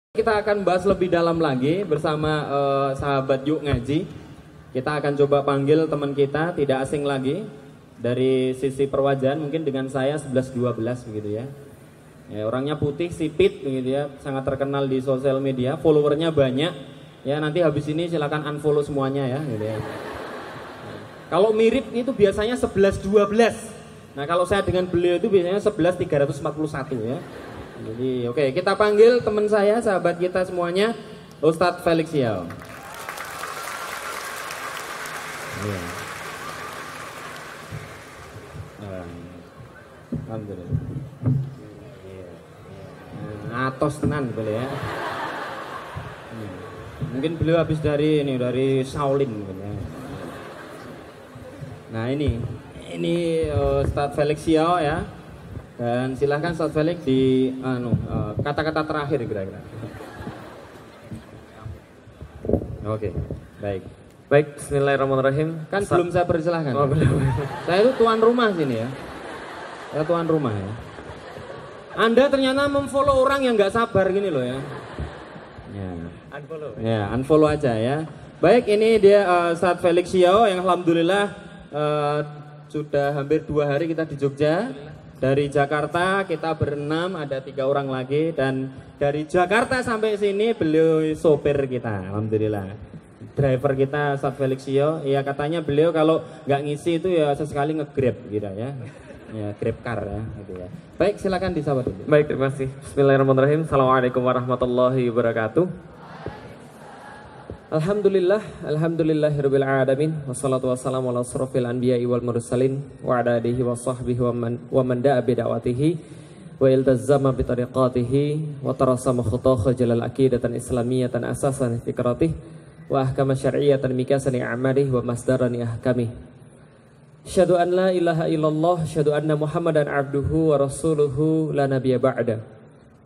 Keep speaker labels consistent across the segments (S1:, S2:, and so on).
S1: Kita akan bahas lebih dalam lagi bersama sahabat Yuk Ngaji. Kita akan coba panggil teman kita, tidak asing lagi. Dari sisi perwajahan mungkin dengan saya 11-12 begitu ya. Orangnya putih, sipit begitu ya, sangat terkenal di sosial media, followernya banyak. Ya nanti habis ini silakan unfollow semuanya ya gitu ya. Kalau mirip itu biasanya 11-12. Nah kalau saya dengan beliau itu biasanya 11-341 ya. Jadi oke, kita panggil teman saya, sahabat kita semuanya, Ustadz Felix Xiao. Ya. Alhamdulillah. Atos tenan boleh ya. Mungkin beliau habis dari Shaolin ya. Nah ini Ustadz Felix Xiao ya. Dan silahkan Ustadz Felix di kata-kata terakhir kira-kira. Oke, baik.
S2: Baik, bismillahirrahmanirrahim.
S1: Kan belum saya persilahkan.
S2: Oh, belum.
S1: Saya itu tuan rumah sini ya. Saya tuan rumah ya. Anda ternyata memfollow orang yang nggak sabar gini loh ya. Ya.
S2: Unfollow.
S1: Ya, unfollow aja ya. Baik, ini dia Ustadz Felix Xiao yang alhamdulillah sudah hampir 2 hari kita di Jogja. Dari Jakarta kita berenam, ada 3 orang lagi. Dan dari Jakarta sampai sini beliau sopir kita, alhamdulillah. Driver kita Ustadz Felix Xiao. Ya katanya beliau kalau nggak ngisi itu ya sesekali nge-grab gitu ya. Ya grab car ya gitu ya. Baik, silakan disapa dulu.
S2: Baik, terima kasih. Bismillahirrahmanirrahim. Assalamualaikum warahmatullahi wabarakatuh. Alhamdulillahirabbil alamin. Wassalatu wassalamu ala asrofil anbiya'i wal mursalin wa ala alihi wa sahbihi wa man da'a bi da'watihi wa iltazama bi tariqatihi wa tarasama khutah jalal aqidatan islamiyatan asasan fikratih wa ahkama syar'iyyatan mikasani a'malih wa masdarani ahkamih. Asyhadu an la ilaha illallah, asyhadu anna Muhammadan abduhu wa rasuluhu la nabiyya ba'da.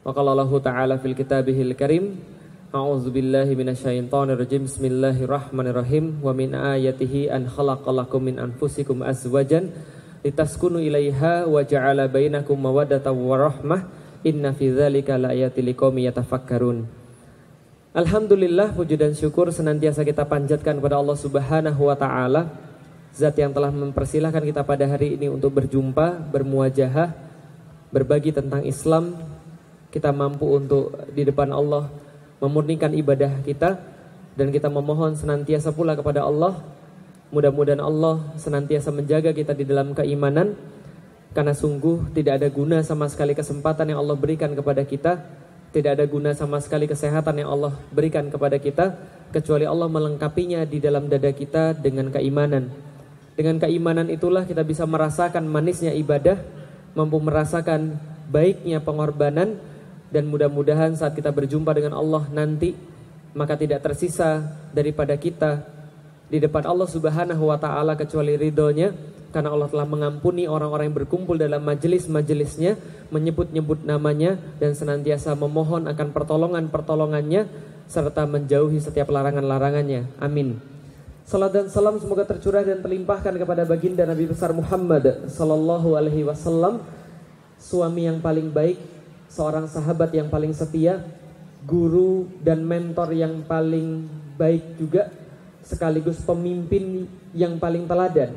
S2: Wa qala Allah ta'ala fil kitabihil karim, a'udzubillahi minasyaitonir rajim. Bismillahirrahmanirrahim. Wa min ayatihi an khalaqalakum min anfusikum azwajan litaskunu ilaiha wa ja'ala bainakum mawaddatan wa rahmah. Inna fi dzalika laayatil liqaumin yatafakkarun. Alhamdulillah, puji dan syukur senantiasa kita panjatkan kepada Allah Subhanahu wa taala, Zat yang telah mempersilahkan kita pada hari ini untuk berjumpa, bermuajahah, berbagi tentang Islam. Kita mampu untuk di depan Allah memurnikan ibadah kita, dan kita memohon senantiasa pula kepada Allah, mudah-mudahan Allah senantiasa menjaga kita di dalam keimanan, karena sungguh tidak ada guna sama sekali kesempatan yang Allah berikan kepada kita, tidak ada guna sama sekali kesehatan yang Allah berikan kepada kita, kecuali Allah melengkapinya di dalam dada kita dengan keimanan. Dengan keimanan itulah kita bisa merasakan manisnya ibadah, mampu merasakan baiknya pengorbanan, dan mudah-mudahan saat kita berjumpa dengan Allah nanti, maka tidak tersisa daripada kita di depan Allah Subhanahu wa ta'ala kecuali ridhonya, karena Allah telah mengampuni orang-orang yang berkumpul dalam majelis-majelisnya, menyebut-nyebut namanya, dan senantiasa memohon akan pertolongan-pertolongannya, serta menjauhi setiap larangan-larangannya. Amin. Salat dan salam semoga tercurah dan terlimpahkan kepada baginda Nabi besar Muhammad sallallahu alaihi wasallam, suami yang paling baik, seorang sahabat yang paling setia, guru dan mentor yang paling baik juga, sekaligus pemimpin yang paling teladan.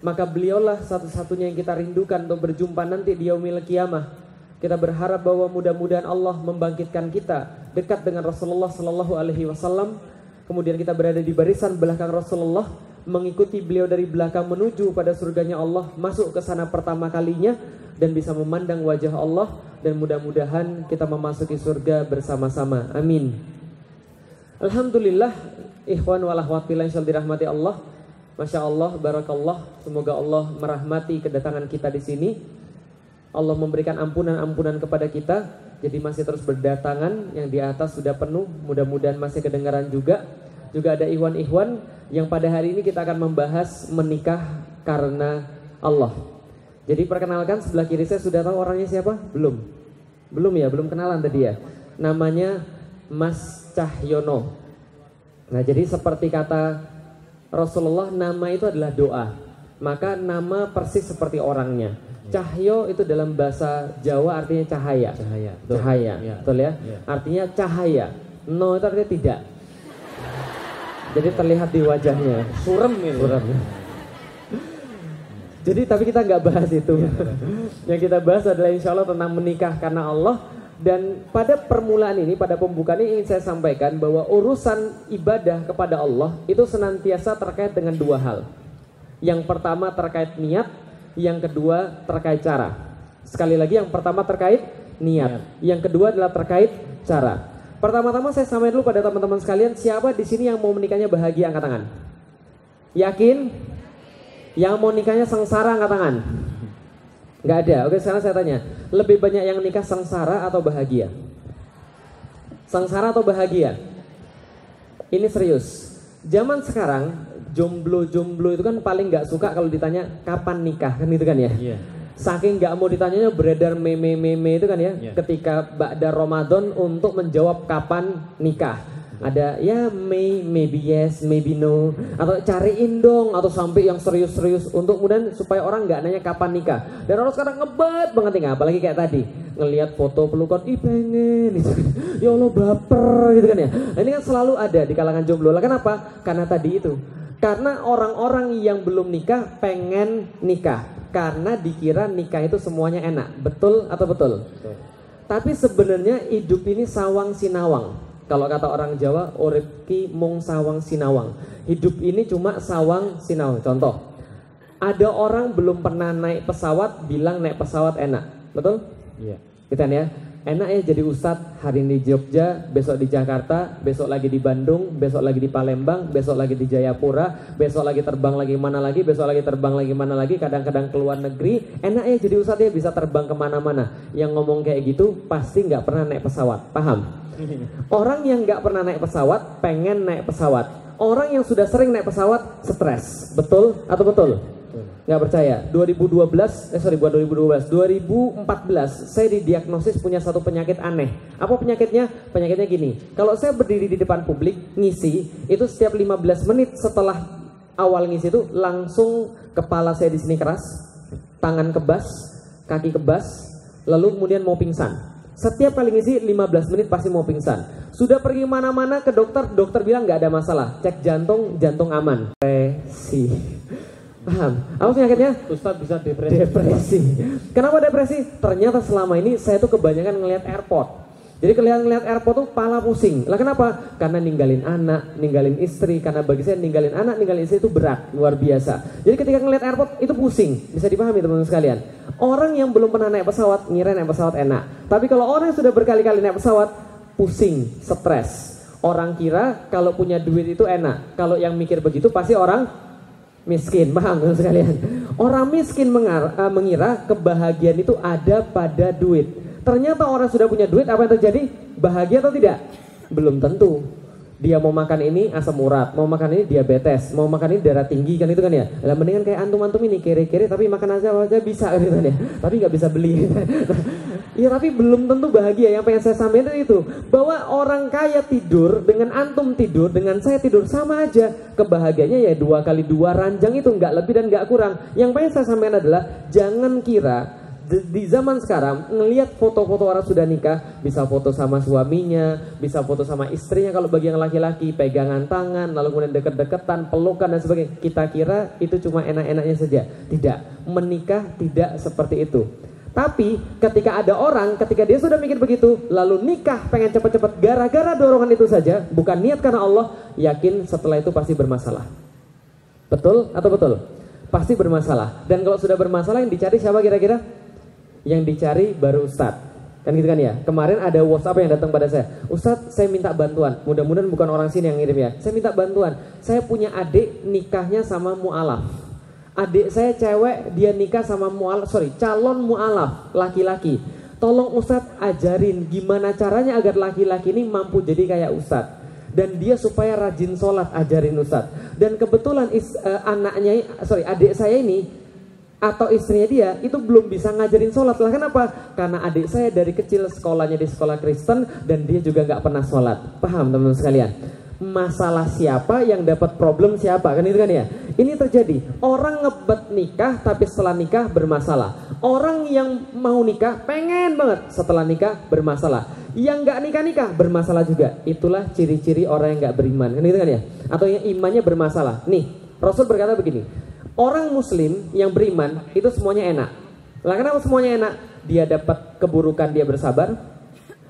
S2: Maka beliaulah satu-satunya yang kita rindukan untuk berjumpa nanti di yaumil qiyamah. Kita berharap bahwa mudah-mudahan Allah membangkitkan kita dekat dengan Rasulullah sallallahu alaihi wasallam. Kemudian kita berada di barisan belakang Rasulullah, mengikuti beliau dari belakang menuju pada surganya Allah, masuk ke sana pertama kalinya, dan bisa memandang wajah Allah, dan mudah-mudahan kita memasuki surga bersama-sama. Amin. Alhamdulillah, ikhwan wal akhwat fillah yang dirahmati Allah. Masya Allah, barakallah. Semoga Allah merahmati kedatangan kita di sini. Allah memberikan ampunan-ampunan kepada kita. Jadi masih terus berdatangan, yang di atas sudah penuh, mudah-mudahan masih kedengaran juga. Juga ada ikhwan-ikhwan yang pada hari ini kita akan membahas menikah karena Allah. Jadi perkenalkan, sebelah kiri saya sudah tahu orangnya siapa? Belum ya, belum kenalan tadi ya. Namanya Mas Cahyono. Nah jadi seperti kata Rasulullah, nama itu adalah doa. maka nama persis seperti orangnya. Cahyo itu dalam bahasa Jawa artinya cahaya. Cahaya, ya. Betul ya? Ya? Artinya cahaya. No itu artinya tidak. Jadi terlihat di wajahnya. Surem ini. Surem. Jadi tapi kita nggak bahas itu. Ya, yang kita bahas adalah insya Allah tentang menikah karena Allah. Dan pada permulaan ini, pada pembukaan ini ingin saya sampaikan bahwa urusan ibadah kepada Allah itu senantiasa terkait dengan dua hal. Yang pertama terkait niat, yang kedua terkait cara. Sekali lagi, yang pertama terkait niat, yang kedua adalah terkait cara. Pertama-tama saya sampaikan dulu pada teman-teman sekalian, siapa di sini yang mau menikahnya bahagia angkat tangan? Yakin? Yang mau nikahnya sengsara angkat tangan? Nggak ada. Oke, sekarang saya tanya, lebih banyak yang nikah sengsara atau bahagia? Sengsara atau bahagia? Ini serius. Zaman sekarang jomblo itu kan paling nggak suka kalau ditanya kapan nikah, kan itu kan ya? Yeah. Saking nggak mau ditanyanya beredar meme itu kan ya? Yeah. Ketika ba'da Ramadan untuk menjawab kapan nikah. Ada ya maybe yes, maybe no, atau cariin dong, atau sampai yang serius-serius untuk kemudian supaya orang nggak nanya kapan nikah. Dan orang sekarang ngebat banget nih, apalagi kayak tadi ngelihat foto pelukan, ih pengen, gitu. Ya Allah baper gitu kan ya. Nah, ini kan selalu ada di kalangan jomblo. Lah kenapa? Karena tadi itu. Karena orang-orang yang belum nikah pengen nikah karena dikira nikah itu semuanya enak. Betul atau betul? Betul. Tapi sebenarnya hidup ini sawang sinawang. Kalau kata orang Jawa, urip ki mung sawang sinawang. Hidup ini cuma sawang sinawang. Contoh, ada orang belum pernah naik pesawat bilang naik pesawat enak. Betul? Iya. Kita ya, enak ya jadi ustadz, hari ini di Jogja, besok di Jakarta, besok lagi di Bandung, besok lagi di Palembang, besok lagi di Jayapura, besok lagi terbang lagi mana lagi, besok lagi terbang lagi mana lagi, kadang-kadang ke luar negeri. Enak ya jadi ustadz ya bisa terbang kemana-mana. Yang ngomong kayak gitu pasti nggak pernah naik pesawat. Paham? Orang yang nggak pernah naik pesawat pengen naik pesawat. Orang yang sudah sering naik pesawat stres. Betul atau betul? Nggak percaya? 2014 saya didiagnosis punya satu penyakit aneh. Apa penyakitnya? Penyakitnya gini. Kalau saya berdiri di depan publik ngisi, itu setiap 15 menit setelah awal ngisi itu langsung kepala saya di sini keras, tangan kebas, kaki kebas, lalu kemudian mau pingsan. Setiap kali ngisi 15 menit pasti mau pingsan. Sudah pergi mana-mana ke dokter, dokter bilang nggak ada masalah. Cek jantung, jantung aman. Depresi. Paham? Apa penyakitnya? Ustadz bisa depresi. Depresi. Kenapa depresi? Ternyata selama ini saya tuh kebanyakan ngelihat airport. Jadi ngelihat airport tuh pala pusing. Lah kenapa? Karena ninggalin anak, ninggalin istri. Karena bagi saya ninggalin anak, ninggalin istri itu berat, luar biasa. Jadi ketika ngelihat airport itu pusing. Bisa dipahami teman-teman sekalian. Orang yang belum pernah naik pesawat ngira naik pesawat enak. Tapi kalau orang yang sudah berkali-kali naik pesawat pusing, stres. Orang kira kalau punya duit itu enak. Kalau yang mikir begitu pasti orang miskin. Paham teman-teman sekalian? Orang miskin mengira kebahagiaan itu ada pada duit. Ternyata orang sudah punya duit, apa yang terjadi? Bahagia atau tidak? Belum tentu. Dia mau makan ini asam urat, mau makan ini diabetes, mau makan ini darah tinggi, kan itu kan ya. Lah mendingan kayak antum-antum ini kere-kere tapi makan aja bisa kan itu kan ya. Tapi nggak bisa beli. Ya tapi belum tentu bahagia. Yang pengen saya sampaikan itu bahwa orang kaya tidur dengan antum tidur dengan saya tidur sama aja. Kebahagiaannya ya 2 kali 2 ranjang itu, nggak lebih dan nggak kurang. Yang pengen saya sampaikan adalah jangan kira di zaman sekarang ngelihat foto-foto orang sudah nikah, bisa foto sama suaminya, bisa foto sama istrinya kalau bagi yang laki-laki, pegangan tangan, lalu kemudian deket-deketan, pelukan dan sebagainya. Kita kira itu cuma enak-enaknya saja. Tidak, menikah tidak seperti itu. Tapi ketika ada orang, ketika dia sudah mikir begitu, lalu nikah pengen cepat-cepat gara-gara dorongan itu saja, bukan niat karena Allah, yakin setelah itu pasti bermasalah. Betul atau betul? Pasti bermasalah. Dan kalau sudah bermasalah yang dicari siapa kira-kira? Yang dicari baru Ustadz. Kan gitu kan ya. Kemarin ada WhatsApp yang datang pada saya. Ustadz, saya minta bantuan. Mudah-mudahan bukan orang sini yang ngirim ya. Saya minta bantuan. Saya punya adik nikahnya sama mu'alaf. Adik saya cewek, dia nikah sama calon mu'alaf, laki-laki. Tolong Ustadz ajarin gimana caranya agar laki-laki ini mampu jadi kayak Ustadz. Dan dia supaya rajin sholat, ajarin Ustadz. Dan kebetulan adik saya ini atau istrinya dia itu belum bisa ngajarin sholat. Lah kenapa? Karena adik saya dari kecil sekolahnya di sekolah Kristen dan dia juga nggak pernah sholat. Paham teman-teman sekalian? Masalah siapa yang dapat problem siapa, kan itu kan ya? Ini terjadi. Orang ngebet nikah tapi setelah nikah bermasalah. Orang yang mau nikah pengen banget, setelah nikah bermasalah. Yang nggak nikah bermasalah juga. Itulah ciri-ciri orang yang nggak beriman, kan gitu kan ya? Atau yang imannya bermasalah. Nih, Rasul berkata begini, orang muslim yang beriman itu semuanya enak. Lah kenapa semuanya enak? Dia dapat keburukan, dia bersabar.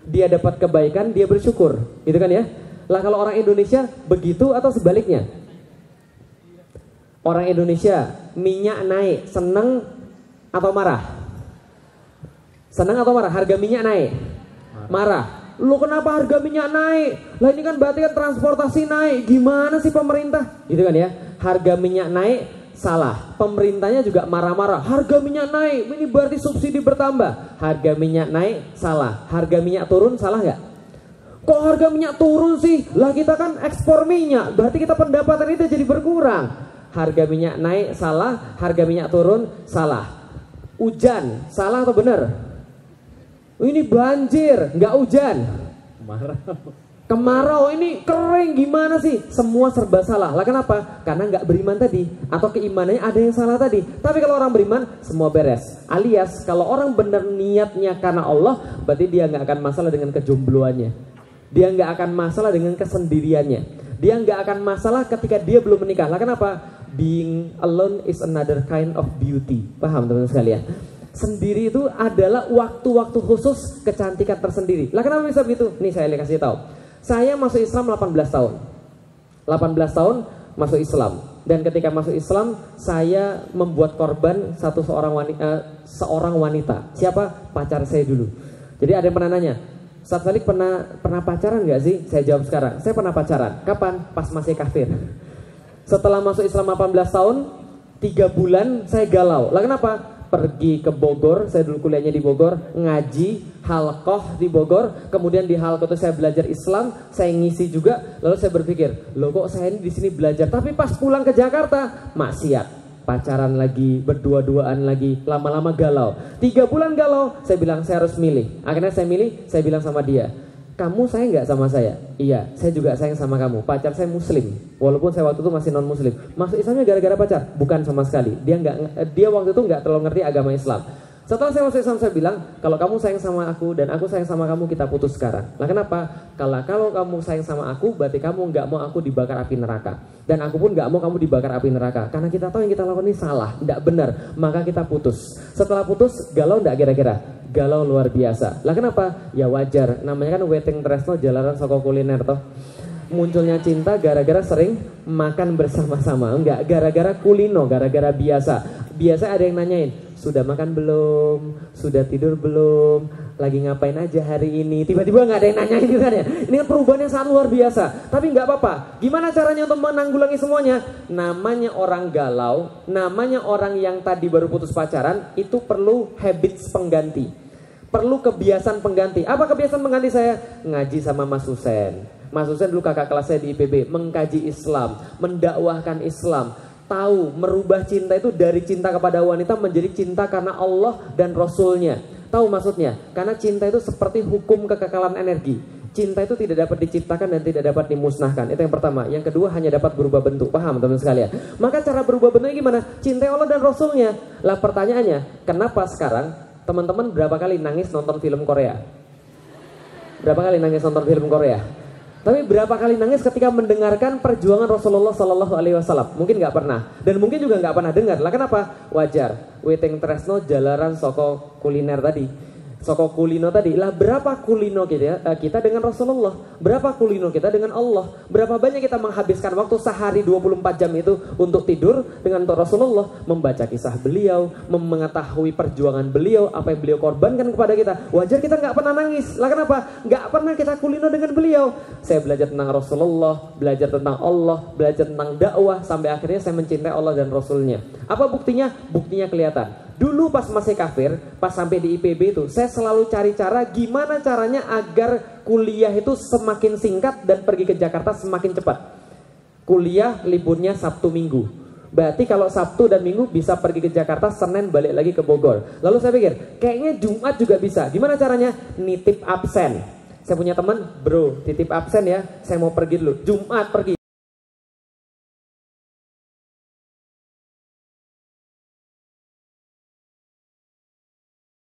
S2: Dia dapat kebaikan, dia bersyukur. Gitu kan ya? Lah kalau orang Indonesia begitu atau sebaliknya? Orang Indonesia minyak naik, seneng atau marah? Seneng atau marah? Harga minyak naik? Marah. Lu kenapa harga minyak naik? Lah ini kan berarti kan transportasi naik. Gimana sih pemerintah? Gitu kan ya? Harga minyak naik salah. Pemerintahnya juga marah-marah. Harga minyak naik, ini berarti subsidi bertambah. Harga minyak naik salah. Harga minyak turun salah nggak? Kok harga minyak turun sih? Lah kita kan ekspor minyak, berarti kita pendapatan itu jadi berkurang. Harga minyak naik salah, harga minyak turun salah. Hujan salah atau benar? Ini banjir, nggak hujan. Kemarau, ini kering, gimana sih? Semua serba salah. Lah kenapa? Karena nggak beriman tadi, atau keimanannya ada yang salah tadi. Tapi kalau orang beriman, semua beres. Alias kalau orang benar niatnya karena Allah, berarti dia nggak akan masalah dengan kejombloannya. Dia nggak akan masalah dengan kesendiriannya. Dia nggak akan masalah ketika dia belum menikah. Lah kenapa? Being alone is another kind of beauty. Paham teman-teman sekalian? Sendiri itu adalah waktu-waktu khusus kecantikan tersendiri. Lah kenapa bisa begitu? Nih saya kasih tahu. Saya masuk Islam 18 tahun. 18 tahun masuk Islam. Dan ketika masuk Islam, saya membuat korban seorang wanita. Siapa? Pacar saya dulu. Jadi ada yang pernah nanya, Ustaz Salik pernah pacaran nggak sih? Saya jawab sekarang, saya pernah pacaran. Kapan? Pas masih kafir. Setelah masuk Islam 18 tahun, 3 bulan saya galau. Lah kenapa? Pergi ke Bogor, saya dulu kuliahnya di Bogor, ngaji, halqah di Bogor, kemudian di halqah itu saya belajar Islam, saya ngisi juga, lalu saya berpikir, loh kok saya ini di sini belajar, tapi pas pulang ke Jakarta, maksiat, pacaran lagi, berdua-duaan lagi, lama-lama galau. 3 bulan galau, saya bilang saya harus milih. Akhirnya saya milih, saya bilang sama dia, kamu sayang nggak sama saya? Iya, saya juga sayang sama kamu. Pacar saya muslim, walaupun saya waktu itu masih non muslim. Masuk Islamnya gara-gara pacar? Bukan sama sekali. Dia waktu itu nggak terlalu ngerti agama Islam. Setelah saya masuk Islam, saya bilang, kalau kamu sayang sama aku dan aku sayang sama kamu, kita putus sekarang. Nah kenapa? Kalau kamu sayang sama aku, berarti kamu nggak mau aku dibakar api neraka. Dan aku pun nggak mau kamu dibakar api neraka. Karena kita tahu yang kita lakukan ini salah, tidak benar. Maka kita putus. Setelah putus, galau nggak kira-kira? Galau luar biasa. Lah kenapa? Ya wajar. Namanya kan weting tresno jalanan saka kuliner toh. Munculnya cinta gara-gara sering makan bersama-sama. Enggak, gara-gara kulino, gara-gara biasa. Biasa ada yang nanyain, sudah makan belum? Sudah tidur belum? Lagi ngapain aja hari ini? Tiba-tiba nggak ada yang nanyain gitu kan ya. Ini kan perubahan yang sangat luar biasa. Tapi nggak apa-apa. Gimana caranya untuk menanggulangi semuanya? Namanya orang galau, namanya orang yang tadi baru putus pacaran, itu perlu habits pengganti. Perlu kebiasaan pengganti. Apa kebiasaan pengganti saya? Ngaji sama Mas Husen. Mas Husen dulu kakak kelas saya di IPB. Mengkaji Islam, mendakwahkan Islam. Tahu merubah cinta itu dari cinta kepada wanita menjadi cinta karena Allah dan Rasulnya. Tahu maksudnya? Karena cinta itu seperti hukum kekekalan energi. Cinta itu tidak dapat diciptakan dan tidak dapat dimusnahkan. Itu yang pertama. Yang kedua hanya dapat berubah bentuk. Paham teman-teman sekalian? Maka cara berubah bentuknya gimana? Cintai Allah dan Rasulnya. Lah pertanyaannya, kenapa sekarang teman-teman berapa kali nangis nonton film Korea? Berapa kali nangis nonton film Korea? Tapi berapa kali nangis ketika mendengarkan perjuangan Rasulullah Sallallahu Alaihi Wasallam? Mungkin nggak pernah, dan mungkin juga nggak pernah dengar. Lah kenapa? Wajar. Weting tresno jalaran soko kuliner tadi. Soko kulino tadi, lah berapa kulino kita dengan Rasulullah? Berapa kulino kita dengan Allah? Berapa banyak kita menghabiskan waktu sehari 24 jam itu untuk tidur dengan Rasulullah, membaca kisah beliau, mengetahui perjuangan beliau, apa yang beliau korbankan kepada kita. Wajar kita nggak pernah nangis. Lah kenapa? Nggak pernah kita kulino dengan beliau. Saya belajar tentang Rasulullah, belajar tentang Allah, belajar tentang dakwah, sampai akhirnya saya mencintai Allah dan Rasulnya. Apa buktinya? Buktinya kelihatan. Dulu pas masih kafir, pas sampai di IPB itu, saya selalu cari cara gimana caranya agar kuliah itu semakin singkat dan pergi ke Jakarta semakin cepat. Kuliah liburnya Sabtu Minggu. Berarti kalau Sabtu dan Minggu bisa pergi ke Jakarta, Senin balik lagi ke Bogor. Lalu saya pikir, kayaknya Jumat juga bisa. Gimana caranya? Nitip absen. Saya punya teman, bro, titip absen ya, saya mau pergi dulu. Jumat pergi.